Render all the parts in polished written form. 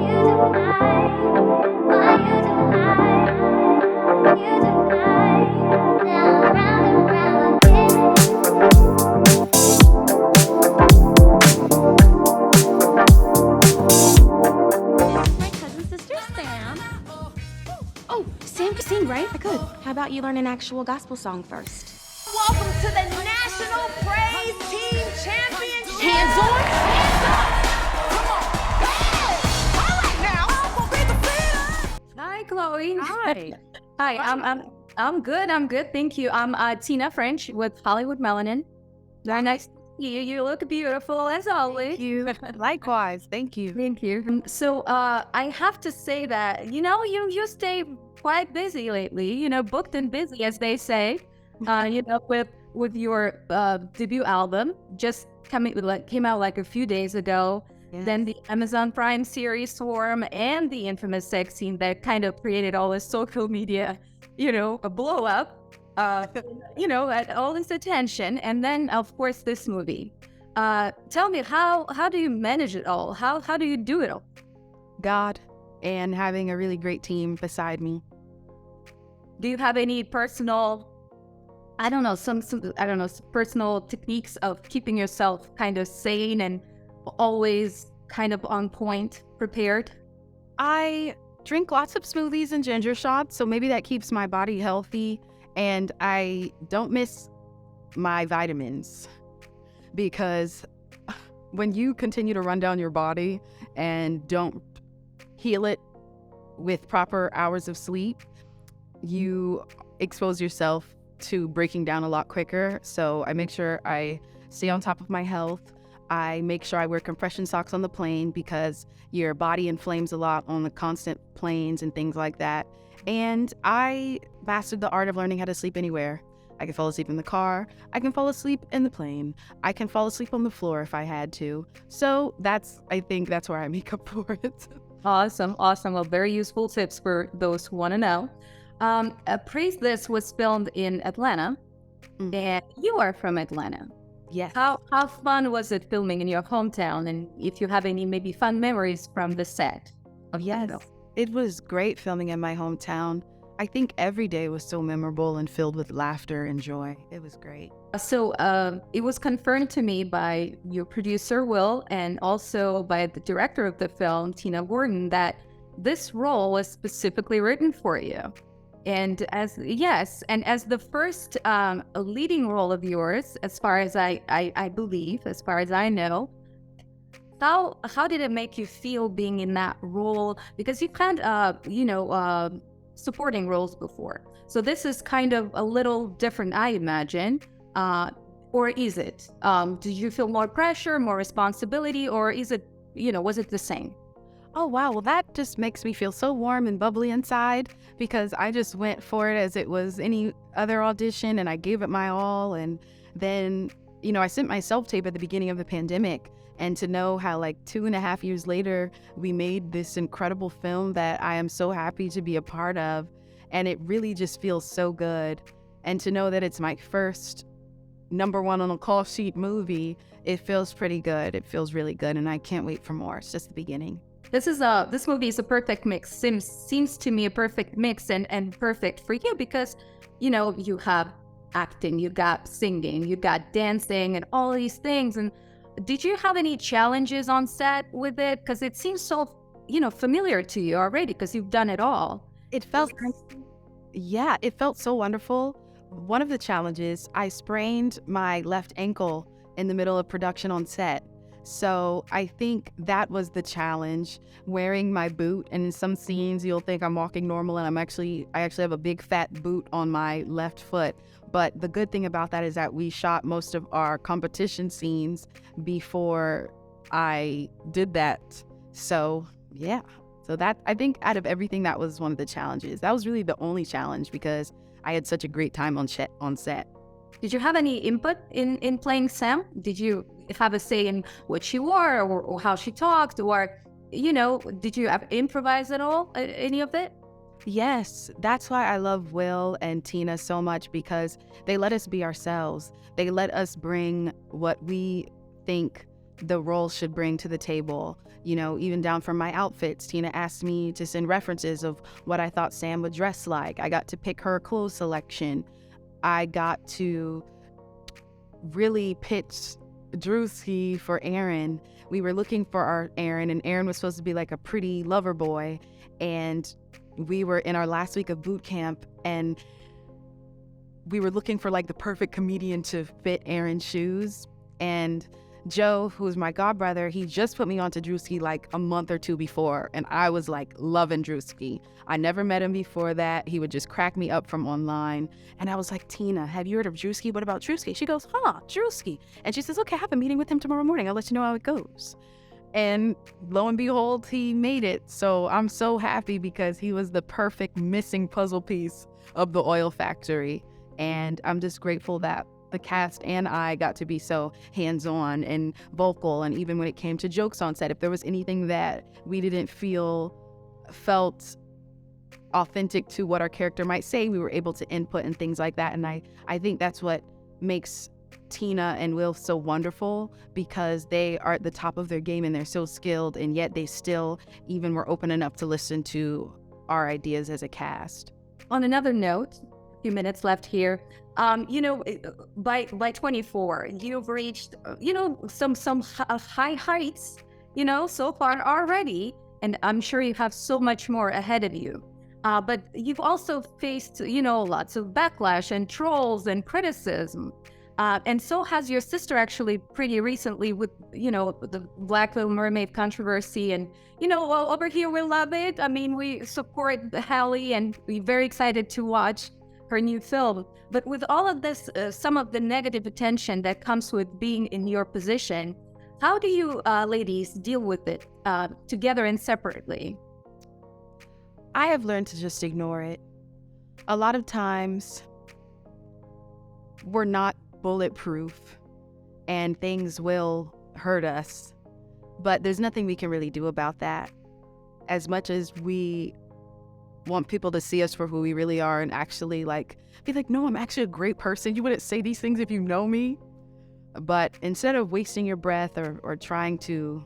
cousin sister Sam. Oh, Sam could sing, right? I could. How about you learn an actual gospel song first? Welcome to the National Praise Team Championship. Hands on. Hi, Chloe. Hi. Hi. I'm good. I'm good. Thank you. I'm Tina French with Hollywood Melanin. Very nice to see you. You look beautiful as always. Thank you. Likewise. Thank you. Thank you. So I have to say that you stay quite busy lately. Booked and busy, as they say. With your debut album just came out like a few days ago. Yes. Then the Amazon Prime series Swarm and the infamous sex scene that kind of created all this social media, a blow up, at all this attention. And then, of course, this movie. Tell me, how do you manage it all? How do you do it all? God and having a really great team beside me. Do you have any personal, some personal techniques of keeping yourself kind of sane and always kind of on point, prepared? I drink lots of smoothies and ginger shots, so maybe that keeps my body healthy, and I don't miss my vitamins, because when you continue to run down your body and don't heal it with proper hours of sleep, you expose yourself to breaking down a lot quicker. So I make sure I stay on top of my health. I make sure I wear compression socks on the plane because your body inflames a lot on the constant planes and things like that. And I mastered the art of learning how to sleep anywhere. I can fall asleep in the car. I can fall asleep in the plane. I can fall asleep on the floor if I had to. So I think that's where I make up for it. Awesome. Well, very useful tips for those who want to know. Praise This was filmed in Atlanta, and you are from Atlanta. Yes. How fun was it filming in your hometown, and if you have any maybe fun memories from the set of Yes, the film? it was great filming in my hometown. I think every day was so memorable and filled with laughter and joy. It was great. So it was confirmed to me by your producer, Will, and also by the director of the film, Tina Gordon, that this role was specifically written for you. And as the first leading role of yours, as far as I believe, as far as I know, how did it make you feel being in that role? Because you've had supporting roles before, so this is kind of a little different, I imagine. Or is it? Did you feel more pressure, more responsibility, or is it, was it the same? Oh, wow. Well, that just makes me feel so warm and bubbly inside, because I just went for it as it was any other audition, and I gave it my all. And then, I sent my self-tape at the beginning of the pandemic, and to know how 2.5 years later, we made this incredible film that I am so happy to be a part of. And it really just feels so good. And to know that it's my first #1 on a call sheet movie, it feels pretty good. It feels really good, and I can't wait for more. It's just the beginning. This movie is a perfect mix. Seems to me a perfect mix, and perfect for you because, you have acting, you got singing, you got dancing, and all these things. And did you have any challenges on set with it? Because it seems so, familiar to you already because you've done it all. It felt so wonderful. One of the challenges, I sprained my left ankle in the middle of production on set. So I think that was the challenge, wearing my boot. And in some scenes, you'll think I'm walking normal, and I actually have a big fat boot on my left foot. But the good thing about that is that we shot most of our competition scenes before I did that. So yeah. So that, I think out of everything, that was one of the challenges. That was really the only challenge because I had such a great time on set. Did you have any input in playing Sam? Did you have a say in what she wore or how she talked, or, did you improvise at all, any of it? Yes, that's why I love Will and Tina so much, because they let us be ourselves. They let us bring what we think the role should bring to the table. You know, even down from my outfits, Tina asked me to send references of what I thought Sam would dress like. I got to pick her clothes selection. I got to really pitch Drewski for Aaron. We were looking for our Aaron, and Aaron was supposed to be like a pretty lover boy. And we were in our last week of boot camp, and we were looking for like the perfect comedian to fit Aaron's shoes. And Joe, who's my godbrother, he just put me onto Drewski like a month or two before, and I was like loving Drewski. I never met him before that. He would just crack me up from online. And I was like, Tina, have you heard of Drewski? What about Drewski? She goes, Drewski. And she says, okay, I have a meeting with him tomorrow morning. I'll let you know how it goes. And lo and behold, he made it. So I'm so happy because he was the perfect missing puzzle piece of the oil factory. And I'm just grateful that the cast and I got to be so hands-on and vocal. And even when it came to jokes on set, if there was anything that we didn't felt authentic to what our character might say, we were able to input and things like that. And I think that's what makes Tina and Will so wonderful, because they are at the top of their game and they're so skilled, and yet they still even were open enough to listen to our ideas as a cast. On another note, a few minutes left here. By 24, you've reached, some high heights, so far already, and I'm sure you have so much more ahead of you. But you've also faced, lots of backlash and trolls and criticism. And so has your sister, actually, pretty recently with, the Black Little Mermaid controversy. And, over here, we love it. I mean, we support Halle and we're very excited to watch her new film. But with all of this, some of the negative attention that comes with being in your position, how do you ladies deal with it together and separately? I have learned to just ignore it. A lot of times, we're not bulletproof and things will hurt us, but there's nothing we can really do about that. As much as we want people to see us for who we really are and actually be like, no, I'm actually a great person. You wouldn't say these things if you know me. But instead of wasting your breath or trying to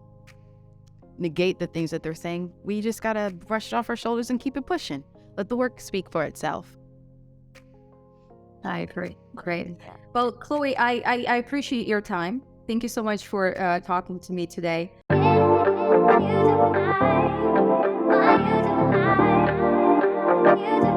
negate the things that they're saying, we just gotta brush it off our shoulders and keep it pushing. Let the work speak for itself. I agree. Great. Well, Chloe, I appreciate your time. Thank you so much for talking to me today. You